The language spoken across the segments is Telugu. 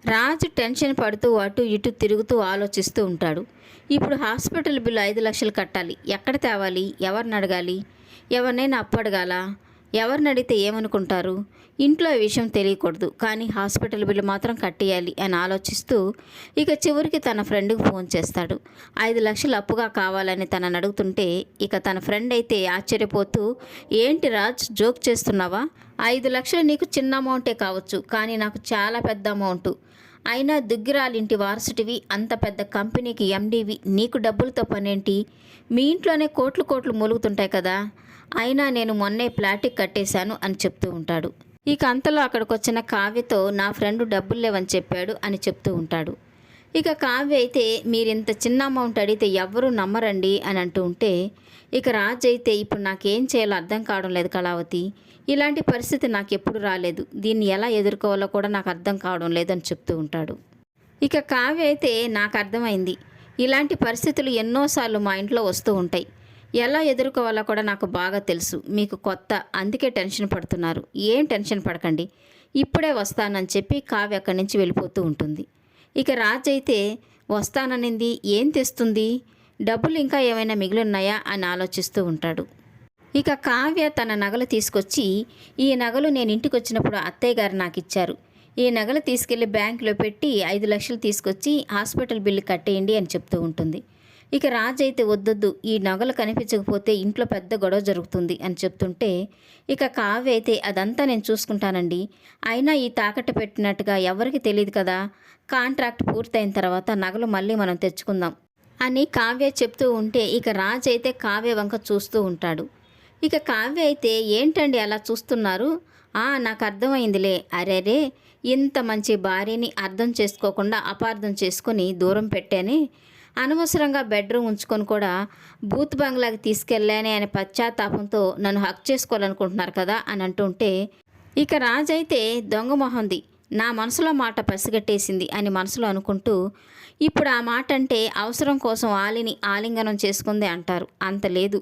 రాజు టెన్షన్ పడుతూ అటు ఇటు తిరుగుతూ ఆలోచిస్తూ ఉంటాడు. ఇప్పుడు హాస్పిటల్ బిల్లు 5 లక్షలు కట్టాలి. ఎక్కడ తేవాలి? ఎవరిని అడగాలి? ఎవరినైనా అప్పు అడగాలా? ఎవరిని అడిగితే ఏమనుకుంటారు? ఇంట్లో ఈ విషయం తెలియకూడదు, కానీ హాస్పిటల్ బిల్లు మాత్రం కట్టేయాలి అని ఆలోచిస్తూ ఇక చివరికి తన ఫ్రెండ్కి ఫోన్ చేస్తాడు. 5 లక్షలు అప్పుగా కావాలని తనని అడుగుతుంటే ఇక తన ఫ్రెండ్ అయితే ఆశ్చర్యపోతూ, ఏంటి రాజ్, జోక్ చేస్తున్నావా? 5 లక్షలు నీకు చిన్న అమౌంటే కావచ్చు, కానీ నాకు చాలా పెద్ద అమౌంట్. అయినా దుగ్గిరాలింటి వారసుటివి, అంత పెద్ద కంపెనీకి ఎండీవి, నీకు డబ్బులతో పనేంటి? మీ ఇంట్లోనే కోట్లు కోట్లు మూలుగుతుంటాయి కదా. అయినా నేను మొన్నే ప్లాటిక్ కట్టేశాను అని చెప్తూ ఉంటాడు. ఇక అంతలో అక్కడికి వచ్చిన కావ్యతో నా ఫ్రెండ్ డబ్బులు లేవని చెప్పాడు అని చెప్తూ ఉంటాడు. ఇక కావ్య అయితే మీరింత చిన్న అమౌంట్ అడిగితే ఎవ్వరూ నమ్మరండి అని అంటూ ఉంటే ఇక రాజ్ అయితే ఇప్పుడు నాకేం చేయాలో అర్థం కావడం లేదు కళావతి. ఇలాంటి పరిస్థితి నాకు ఎప్పుడు రాలేదు. దీన్ని ఎలా ఎదుర్కోవాలో కూడా నాకు అర్థం కావడం లేదని చెప్తూ ఉంటాడు. ఇక కావ్య అయితే నాకు అర్థమైంది. ఇలాంటి పరిస్థితులు ఎన్నోసార్లు మా ఇంట్లో వస్తూ ఉంటాయి. ఎలా ఎదుర్కోవాలో కూడా నాకు బాగా తెలుసు. మీకు కొత్త, అందుకే టెన్షన్ పడుతున్నారు. ఏం టెన్షన్ పడకండి, ఇప్పుడే వస్తానని చెప్పి కావ్య అక్కడి నుంచి వెళ్ళిపోతూ ఉంటుంది. ఇక రాజ్ అయితే వస్తాననింది, ఏం తెస్తుంది? డబ్బులు ఇంకా ఏమైనా మిగిలిన్నాయా అని ఆలోచిస్తూ ఉంటాడు. ఇక కావ్య తన నగలు తీసుకొచ్చి, ఈ నగలు నేను ఇంటికి వచ్చినప్పుడు అత్తయ్య గారు నాకు ఇచ్చారు. ఈ నగలు తీసుకెళ్లి బ్యాంకులో పెట్టి 5 లక్షలు తీసుకొచ్చి హాస్పిటల్ బిల్లు కట్టేయండి అని చెప్తూ ఉంటుంది. ఇక రాజు అయితే వద్దొద్దు, ఈ నగలు కనిపించకపోతే ఇంట్లో పెద్ద గొడవ జరుగుతుంది అని చెప్తుంటే ఇక కావ్య అయితే అదంతా నేను చూసుకుంటానండి. అయినా ఈ తాకట్టు పెట్టినట్టుగా ఎవరికి తెలియదు కదా. కాంట్రాక్ట్ పూర్తయిన తర్వాత నగలు మళ్ళీ మనం తెచ్చుకుందాం అని కావ్య చెప్తూ ఉంటే ఇక రాజు అయితే కావ్య వంక చూస్తూ ఉంటాడు. ఇక కావ్య అయితే ఏంటండి అలా చూస్తున్నారు? నాకు అర్థమైందిలే. అరేరే, ఇంత మంచి భార్యని అర్థం చేసుకోకుండా అపార్థం చేసుకొని దూరం పెట్టానే, అనవసరంగా బెడ్రూమ్ ఉంచుకొని కూడా బూత్ బంగ్లాకి తీసుకెళ్ళానే అనే పశ్చాత్తాపంతో నన్ను హక్ చేసుకోవాలనుకుంటున్నారు కదా అని అంటుంటే ఇక రాజైతే దొంగ మొహంది, నా మనసులో మాట పసిగట్టేసింది అని మనసులో అనుకుంటూ, ఇప్పుడు ఆ మాట అంటే అవసరం కోసం ఆలిని ఆలింగనం చేసుకుంది అంటారు, అంత లేదు,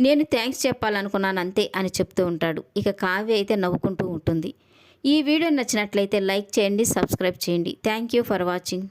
నేను థ్యాంక్స్ చెప్పాలనుకున్నాను అంతే అని చెప్తూ ఉంటాడు. ఇక కావ్య అయితే నవ్వుకుంటూ ఉంటుంది. ఈ వీడియో నచ్చినట్లయితే లైక్ చేయండి, సబ్స్క్రైబ్ చేయండి. Thank you for watching.